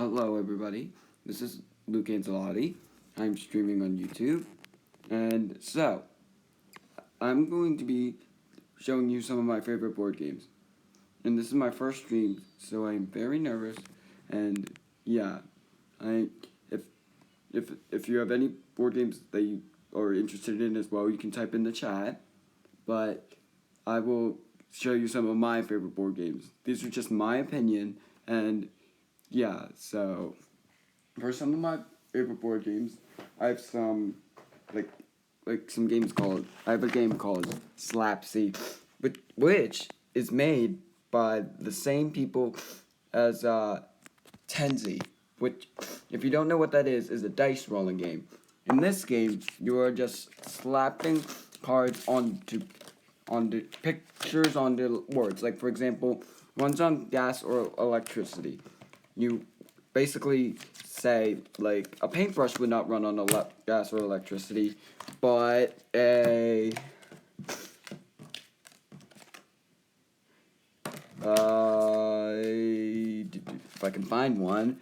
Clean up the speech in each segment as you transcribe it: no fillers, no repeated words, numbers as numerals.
Hello everybody, this is Luke Angelotti. I'm streaming on YouTube, and so, I'm going to be showing you some of my favorite board games. And this is my first stream, so I'm very nervous, and yeah, I, if, if you have any board games that you are interested in as well, you can type in the chat, but I will show you some of my favorite board games. These are just my opinion, and yeah, so for some of my favorite board games, I have some like some games called I have a game called Slapsy, which is made by the same people as Tenzi, which if you don't know what that is a dice rolling game. In this game, you are just slapping cards onto pictures onto words. Like for example, one's on gas or electricity. You basically say like a paintbrush would not run on gas or electricity, but if I can find one,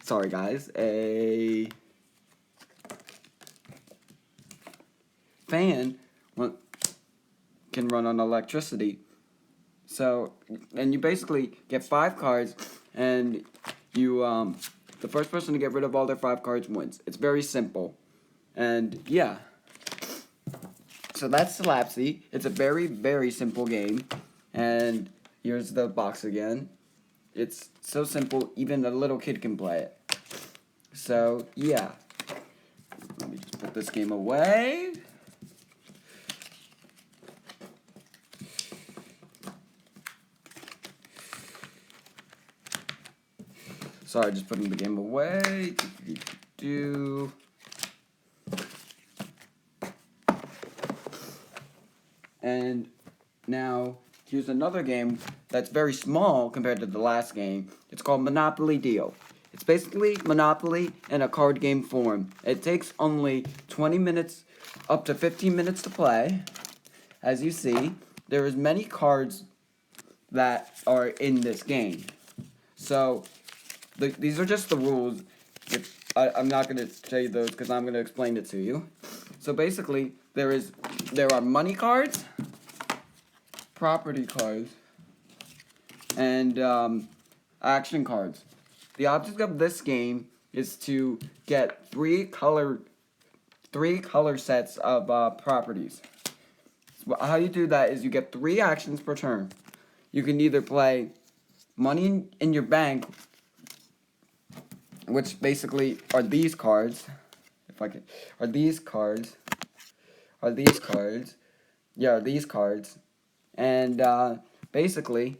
sorry guys, a fan can run on electricity. So, and you basically get 5 cards, and you, the first person to get rid of all their 5 cards wins. It's very simple. And, yeah. So that's Slapsy. It's a very, very simple game. And here's the box again. It's so simple, even a little kid can play it. So, yeah. Let me just put this game away. Sorry, just putting the game away. And now, here's another game that's very small compared to the last game. It's called Monopoly Deal. It's basically Monopoly in a card game form. It takes only 20 minutes, up to 15 minutes to play. As you see, there is many cards that are in this game. So, these are just the rules. I'm not going to show you those because I'm going to explain it to you. So basically, there are money cards, property cards, and action cards. The object of this game is to get three color sets of properties. So how you do that is you get 3 actions per turn. You can either play money in your bank, which basically are these cards. Are these cards. Yeah, are these cards. And basically,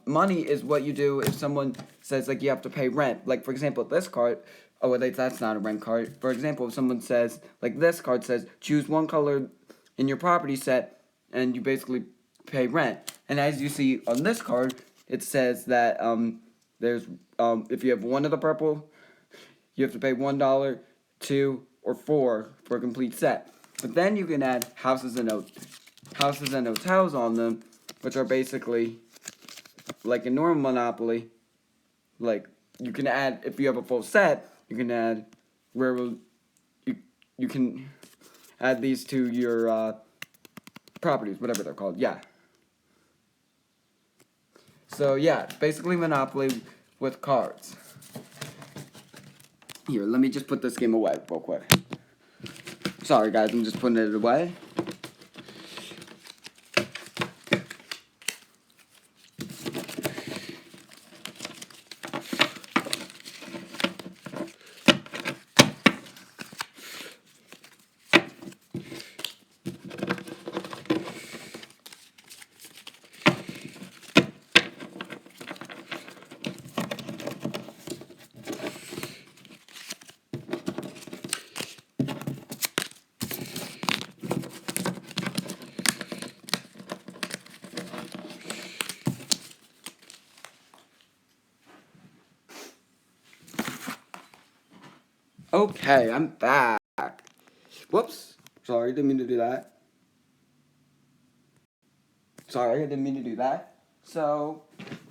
money is what you do if someone says, like, you have to pay rent. Like, for example, this card, oh, wait, that's not a rent card. For example, if someone says, like, this card says, choose one color in your property set, and you basically pay rent. And as you see on this card, it says that, if you have 1 of the purple, you have to pay $1, 2, or 4 for a complete set. But then you can add houses and hotels on them, which are basically like a normal Monopoly. Like, you can add, if you have a full set, you can add you can add these to your properties, whatever they're called. Yeah. So yeah, basically Monopoly with cards. Here, let me just put this game away real quick. Sorry guys, I'm just putting it away. Okay, I'm back. Whoops. Sorry, didn't mean to do that. Sorry, I didn't mean to do that. So,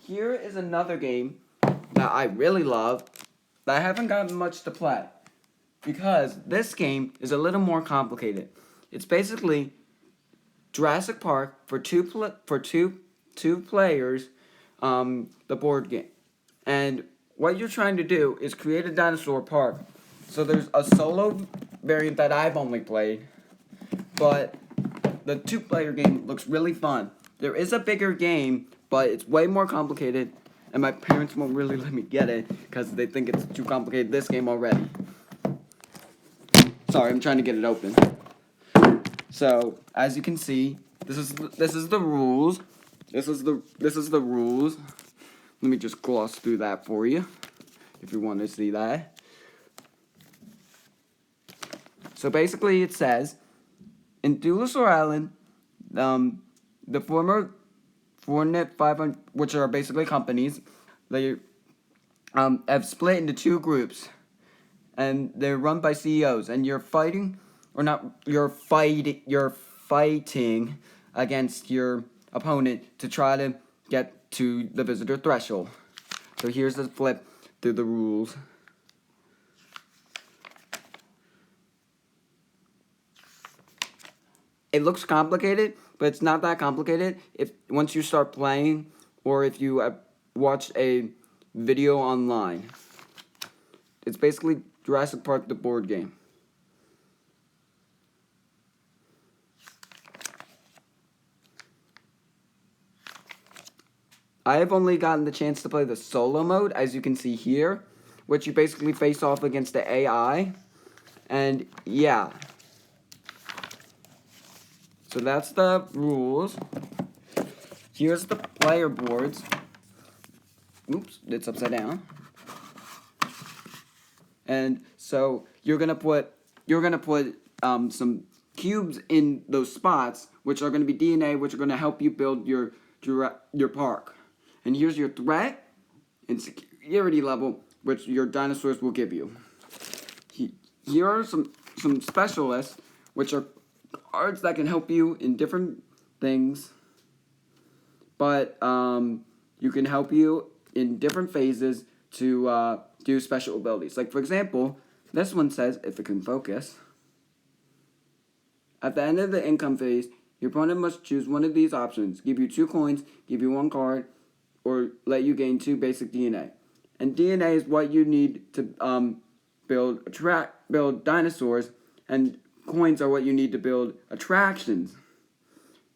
here is another game that I really love that I haven't gotten much to play. Because this game is a little more complicated. It's basically Jurassic Park for two players, the board game. And what you're trying to do is create a dinosaur park. So there's a solo variant that I've only played, but the two-player game looks really fun. There is a bigger game, but it's way more complicated, and my parents won't really let me get it because they think it's too complicated, this game already. Sorry, I'm trying to get it open. So, as you can see, this is the rules. This is the rules. Let me just gloss through that for you, if you want to see that. So basically, it says, in Dinosaur Island, the former Fortnite 500, which are basically companies, they have split into two groups, and they're run by CEOs. And you're fighting, or not? You're fighting against your opponent to try to get to the visitor threshold. So here's the flip through the rules. It looks complicated, but it's not that complicated if once you start playing or if you watch a video online. It's basically Jurassic Park, the board game. I have only gotten the chance to play the solo mode, as you can see here, which you basically face off against the AI. And yeah. So that's the rules. Here's the player boards. Oops, it's upside down. And so you're gonna put some cubes in those spots, which are gonna be DNA, which are gonna help you build your park. And here's your threat and security level, which your dinosaurs will give you. Here are some specialists, which are cards that can help you in different things, but you can help you in different phases to do special abilities. Like, for example, this one says, if it can focus, at the end of the income phase, your opponent must choose one of these options: give you 2 coins, give you 1 card, or let you gain 2 basic DNA. And DNA is what you need to build dinosaurs, and coins are what you need to build attractions.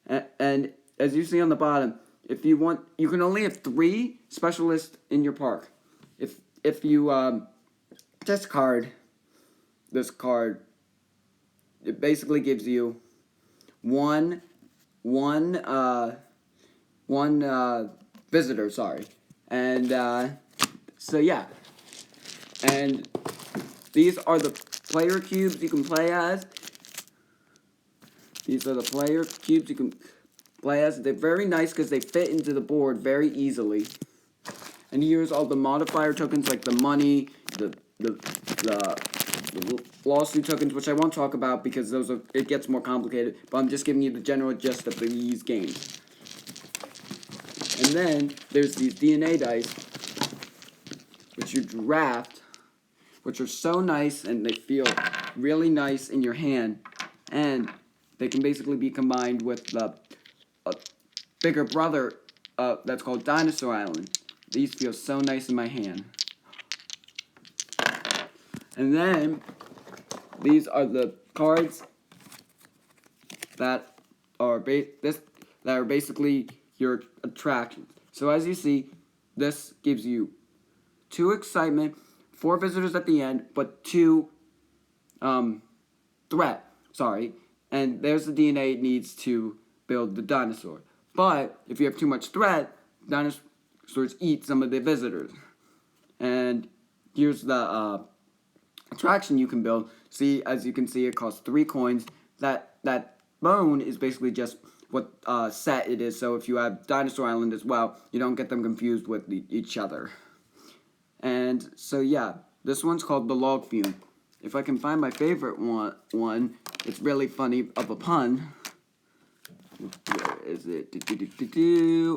And as you see on the bottom, if you want, you can only have 3 specialists in your park. If you discard this card, it basically gives you one visitor. Sorry, and so yeah, and these are the player cubes you can play as. These are the player cubes you can play as. They're very nice because they fit into the board very easily. And here's all the modifier tokens, like the money, the lawsuit tokens, which I won't talk about because it gets more complicated. But I'm just giving you the general gist of these games. And then there's these DNA dice, which you draft, which are so nice and they feel really nice in your hand, and they can basically be combined with the bigger brother that's called Dinosaur Island. These feel so nice in my hand. And then these are the cards that are basically your attractions. So as you see, this gives you 2 excitement, 4 visitors at the end, but 2 threat. Sorry. And there's the DNA it needs to build the dinosaur. But if you have too much threat, dinosaurs eat some of the visitors. And here's the attraction you can build. See, as you can see, it costs 3 coins. That bone is basically just what set it is. So if you have Dinosaur Island as well, you don't get them confused with each other. And so yeah, this one's called the Log Fume. If I can find my favorite one, it's really funny of a pun. Where is it?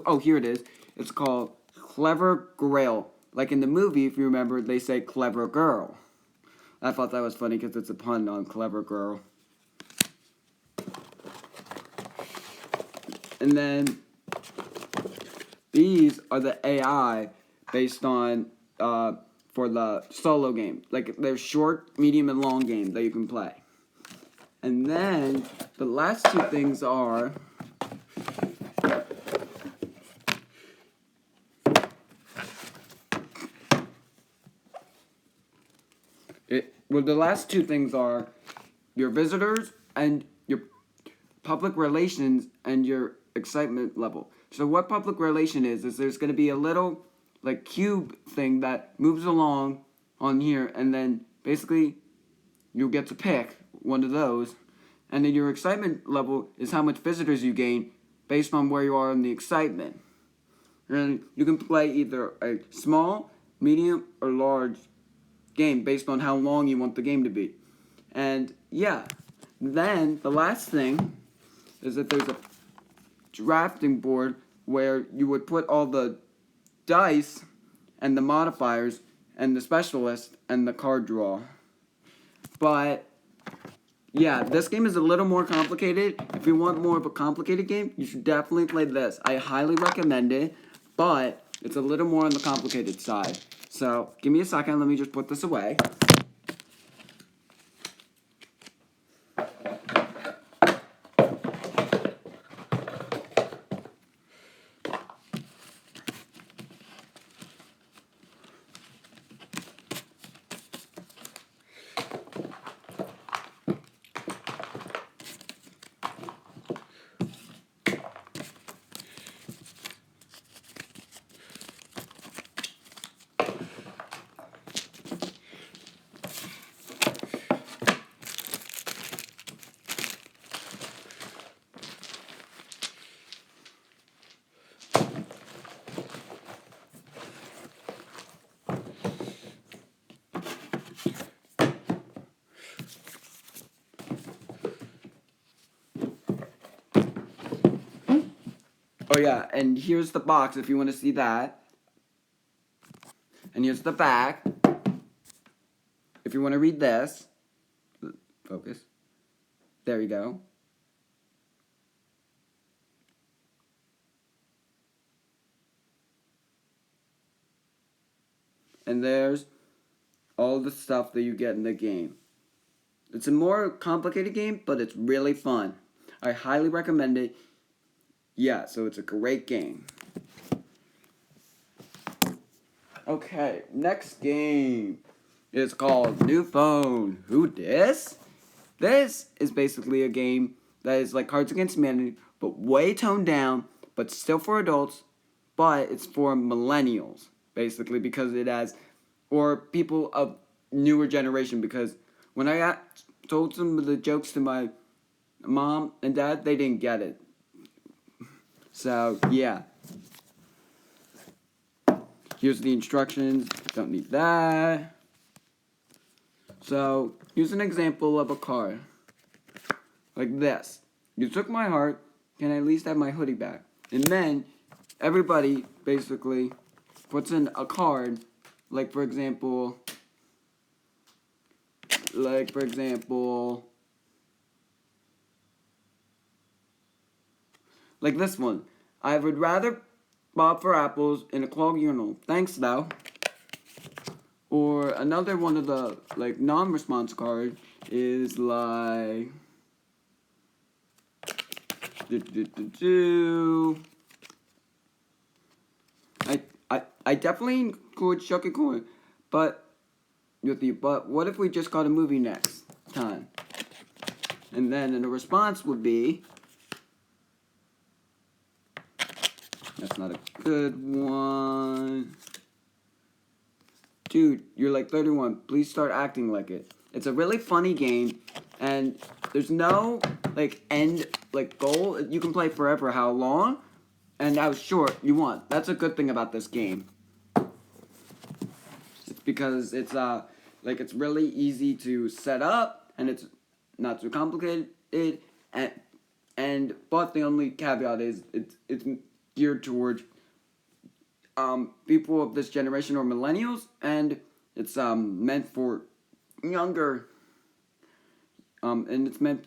Oh, here it is. It's called clever grail. Like in the movie, if you remember, they say clever girl. I thought that was funny because it's a pun on clever girl. And then these are the AI based on for the solo game. Like they're short, medium, and long game that you can play. And then the last two things are the last two things are your visitors and your public relations and your excitement level. So what public relation is there's going to be a little like cube thing that moves along on here, and then basically you'll get to pick one of those. And then your excitement level is how much visitors you gain based on where you are in the excitement. And you can play either a small, medium, or large game based on how long you want the game to be. And yeah, then the last thing is that there's a drafting board where you would put all the dice and the modifiers and the specialist and the card draw. But yeah, this game is a little more complicated. If you want more of a complicated game, you should definitely play this. I highly recommend it, but it's a little more on the complicated side. So, give me a second, let me just put this away. Oh yeah, and here's the box if you want to see that. And here's the back. If you want to read this. Focus. There you go. And there's all the stuff that you get in the game. It's a more complicated game, but it's really fun. I highly recommend it. Yeah, so it's a great game. Okay, next game is called New Phone. Who dis? This is basically a game that is like Cards Against Humanity, but way toned down, but still for adults, but it's for millennials, basically, because it has, or people of newer generation, because when I told some of the jokes to my mom and dad, they didn't get it. So, yeah. Here's the instructions. Don't need that. So, here's an example of a card. Like this. You took my heart. Can I at least have my hoodie back? And then, everybody basically puts in a card. Like, for example... like this one. I would rather bob for apples in a clogged urinal. Thanks, though. Or another one of the, like, non-response card is, like... I definitely could shuck a coin, but what if we just got a movie next time? And then the response would be... That's not a good one. Dude, you're like 31. Please start acting like it. It's a really funny game, and there's no, like, end, like, goal. You can play forever how long and how short you want. That's a good thing about this game. It's because it's, like, it's really easy to set up, and it's not too complicated, but the only caveat is it's geared towards people of this generation or millennials, and it's meant for younger, and it's meant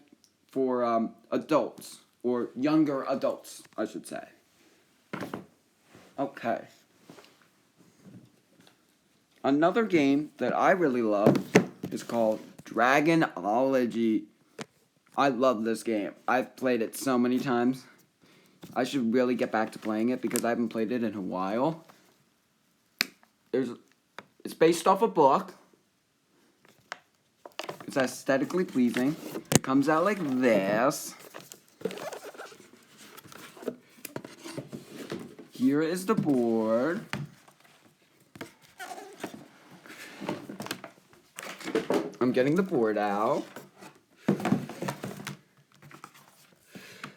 for adults or younger adults, I should say. Okay. Another game that I really love is called Dragonology. I love this game. I've played it so many times. I should really get back to playing it because I haven't played it in a while. It's based off a book. It's aesthetically pleasing. It comes out like this. Here is the board. I'm getting the board out.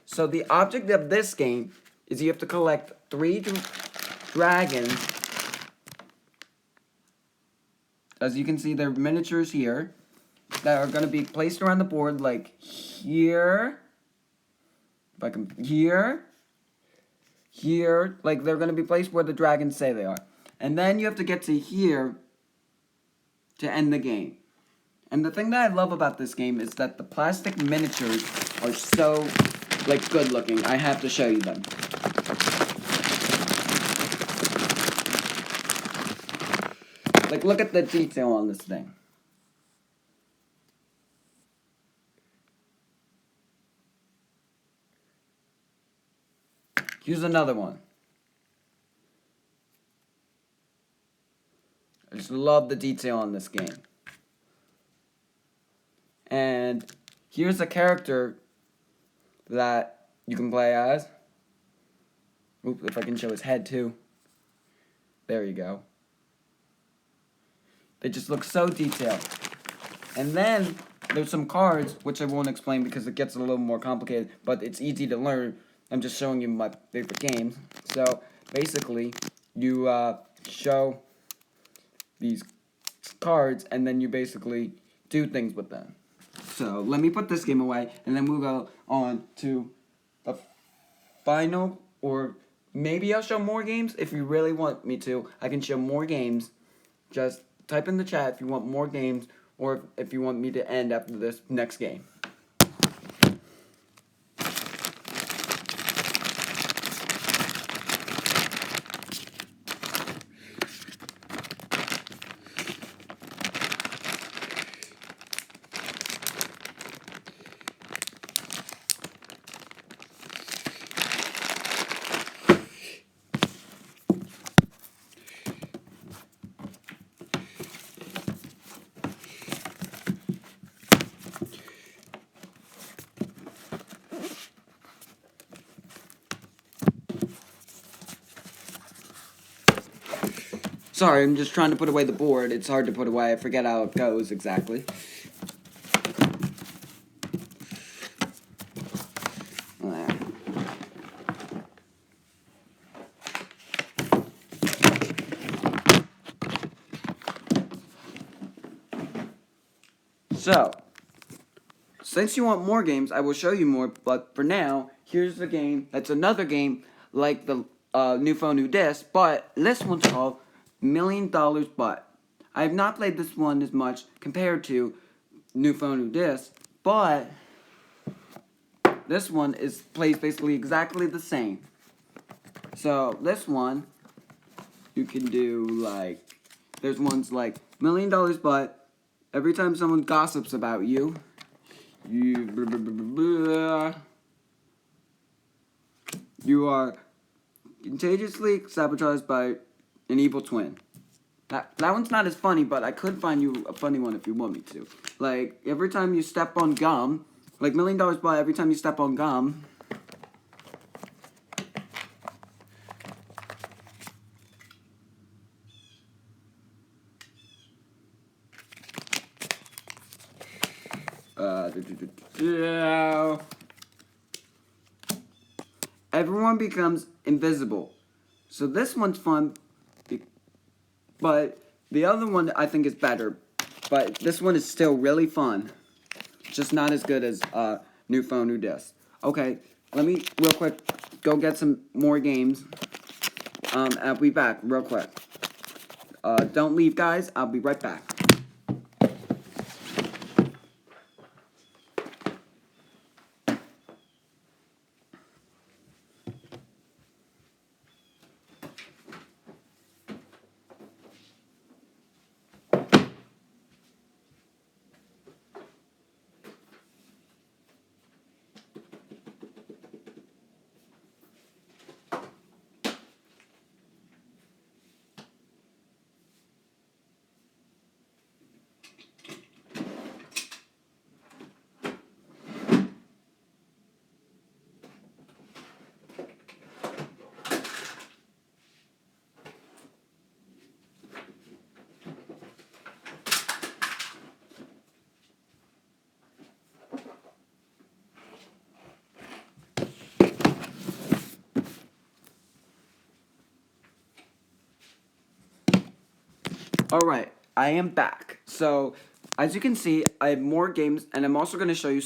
So the object of this game is you have to collect 3 dragons. As you can see, they're miniatures here that are going to be placed around the board like here. If I can, here. Like they're going to be placed where the dragons say they are. And then you have to get to here to end the game. And the thing that I love about this game is that the plastic miniatures are so, like, good looking. I have to show you them. Like, look at the detail on this thing. Here's another one. I just love the detail on this game. And here's a character that you can play as. Oops, if I can show his head too. There you go. They just look so detailed. And then there's some cards, which I won't explain because it gets a little more complicated, but it's easy to learn. I'm just showing you my favorite games. So basically, you show these cards and then you basically do things with them. So let me put this game away and then we'll go on to the final, or maybe I'll show more games if you really want me to. I can show more games. Just type in the chat if you want more games or if you want me to end after this next game. Sorry, I'm just trying to put away the board. It's hard to put away. I forget how it goes exactly. There. So, since you want more games, I will show you more, but for now, here's the game. That's another game like the New Phone, New Disc, but this one's called $1 Million But. I have not played this one as much compared to New Phone, New Disc, but this one plays basically exactly the same. So this one, you can do like, there's ones like $1 Million But. Every time someone gossips about you, you are contagiously sabotaged by an evil twin. That one's not as funny, but I could find you a funny one if you want me to. Like, every time you step on gum, like $1 Million But, every time you step on gum, everyone becomes invisible. So this one's fun, but the other one I think is better. But this one is still really fun. Just not as good as New Phone, New Disc. Okay, let me real quick go get some more games. I'll be back real quick. Don't leave, guys. I'll be right back. Alright, I am back. So, as you can see, I have more games, and I'm also going to show you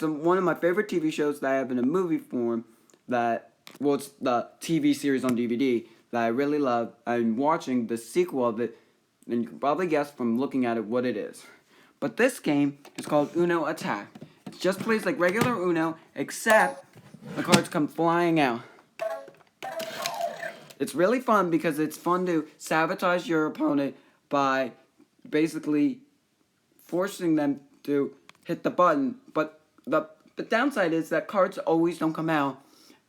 one of my favorite TV shows that I have in a movie form it's the TV series on DVD that I really love. I'm watching the sequel of it, and you can probably guess from looking at it what it is. But this game is called Uno Attack. It just plays like regular Uno, except the cards come flying out. It's really fun because it's fun to sabotage your opponent by basically forcing them to hit the button. But the downside is that cards always don't come out.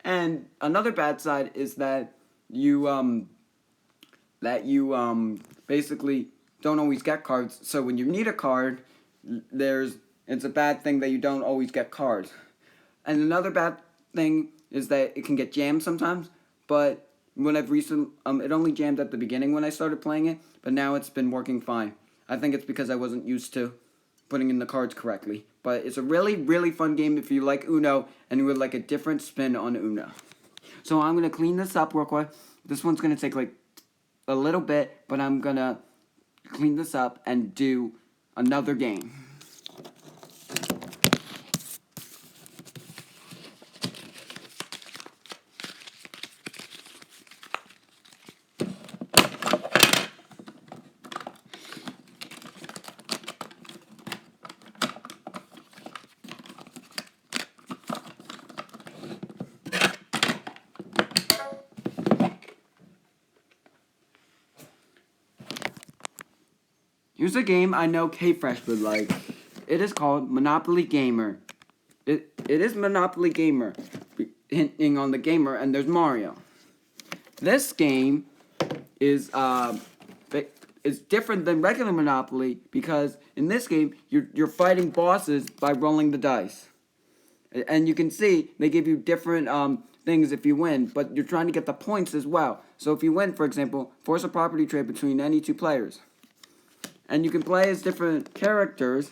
And another bad side is that you basically don't always get cards. So when you need a card, it's a bad thing that you don't always get cards. And another bad thing is that it can get jammed sometimes, but when it only jammed at the beginning when I started playing it, but now it's been working fine. I think it's because I wasn't used to putting in the cards correctly. But it's a really, really fun game if you like Uno and you would like a different spin on Uno. So I'm going to clean this up real quick. This one's going to take like a little bit, but I'm going to clean this up and do another game. Here's a game I know K-Fresh would like. It is called Monopoly Gamer. It is Monopoly Gamer, hinting on the gamer, and there's Mario. This game is different than regular Monopoly because in this game you're fighting bosses by rolling the dice, and you can see they give you different things if you win, but you're trying to get the points as well. So if you win, for example, force a property trade between any two players. And you can play as different characters,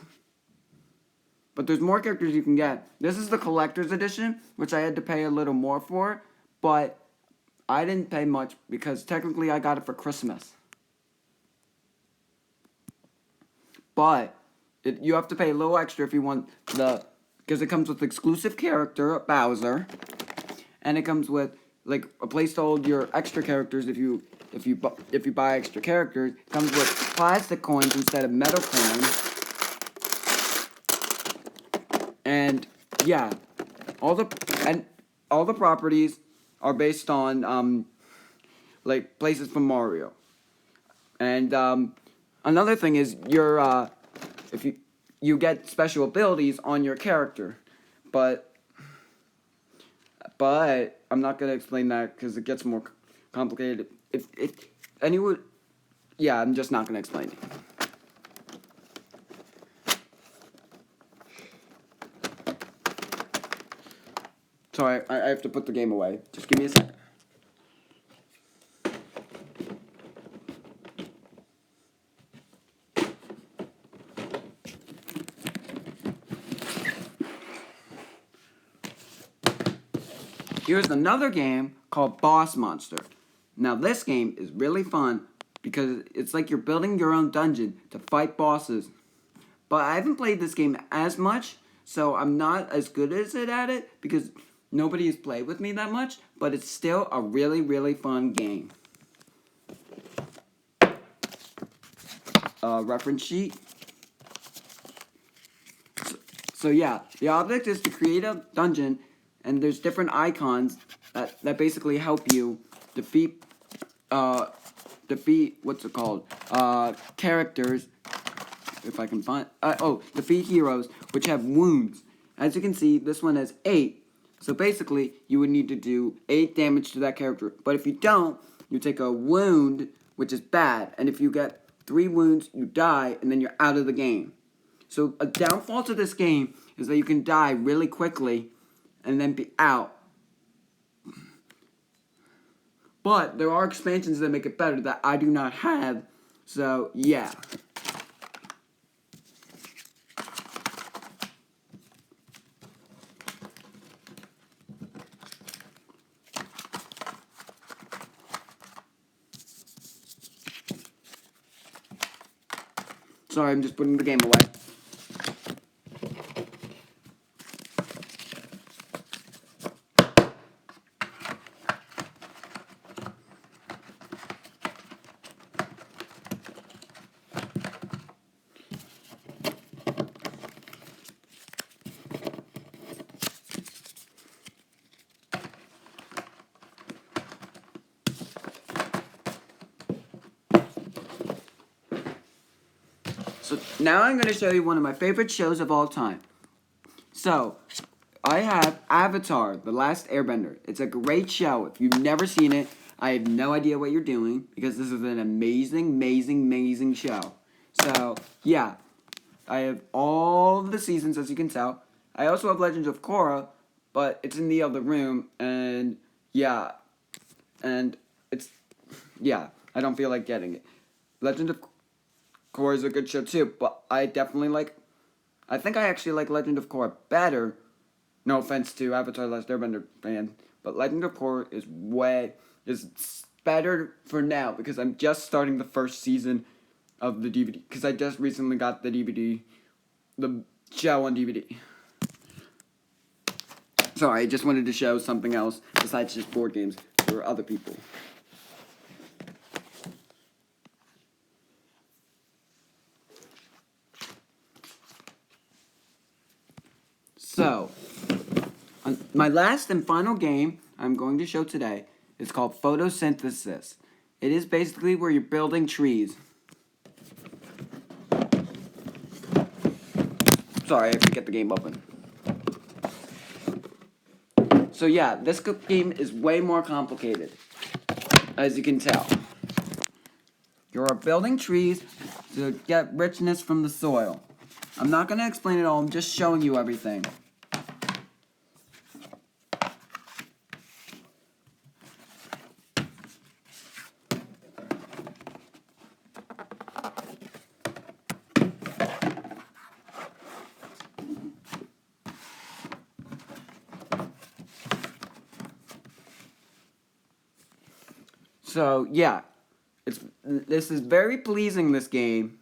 but there's more characters you can get. This is the collector's edition, which I had to pay a little more for, but I didn't pay much because technically I got it for Christmas. But you have to pay a little extra if you want because it comes with exclusive character, Bowser, and it comes with like a place to hold your extra characters if you buy extra characters. It comes with plastic coins instead of metal coins. And yeah, all the properties are based on like places from Mario. And another thing is if you get special abilities on your character, but I'm not gonna explain that because it gets more complicated. Yeah, I'm just not gonna explain it. Sorry, I have to put the game away. Just give me a second. Here's another game called Boss Monster. Now this game is really fun because it's like you're building your own dungeon to fight bosses. But I haven't played this game as much, so I'm not as good as at it because nobody has played with me that much, but it's still a really, really fun game. Reference sheet. So yeah, the object is to create a dungeon, and there's different icons that basically help you defeat what's it called? Characters. If I can find defeat heroes which have wounds. As you can see, this one has 8. So basically, you would need to do 8 damage to that character. But if you don't, you take a wound, which is bad. And if you get 3 wounds, you die, and then you're out of the game. So a downfall to this game is that you can die really quickly and then be out. But there are expansions that make it better that I do not have. So, yeah. Sorry, I'm just putting the game away. So now I'm going to show you one of my favorite shows of all time. So, I have Avatar, The Last Airbender. It's a great show. If you've never seen it, I have no idea what you're doing, because this is an amazing, amazing, amazing show. So, yeah. I have all the seasons, as you can tell. I also have Legends of Korra, but it's in the other room, and yeah. And it's, yeah, I don't feel like getting it. Legend of Korra is a good show too, but I think I actually like Legend of Korra better. No offense to Avatar: Last Airbender fan, but Legend of Korra is better for now, because I'm just starting the first season of the DVD, because I just recently got the DVD, the show on DVD. Sorry, I just wanted to show something else besides just board games for other people. So, my last and final game I'm going to show today is called Photosynthesis. It is basically where you're building trees. Sorry, I have to get the game open. So yeah, this game is way more complicated, as you can tell. You're building trees to get richness from the soil. I'm not going to explain it all, I'm just showing you everything. So, yeah, this is very pleasing, this game,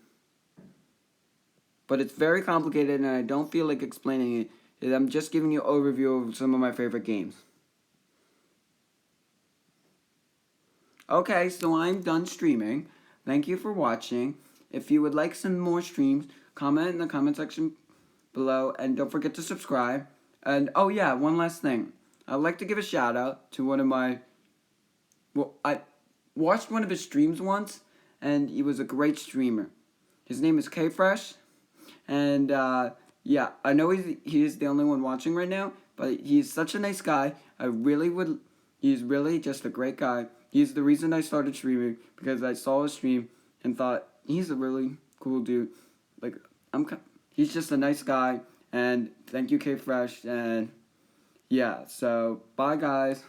but it's very complicated, and I don't feel like explaining it. I'm just giving you an overview of some of my favorite games. Okay, so I'm done streaming. Thank you for watching. If you would like some more streams, comment in the comment section below, and don't forget to subscribe. And, oh yeah, one last thing. I'd like to give a shout out to one of my... Well, I watched one of his streams once, and he was a great streamer. His name is KFresh, and yeah, I know he's the only one watching right now, but he's such a nice guy. He's really just a great guy. He's the reason I started streaming, because I saw his stream and thought, he's a really cool dude. Like, he's just a nice guy, and thank you, KFresh, and yeah, so, bye guys.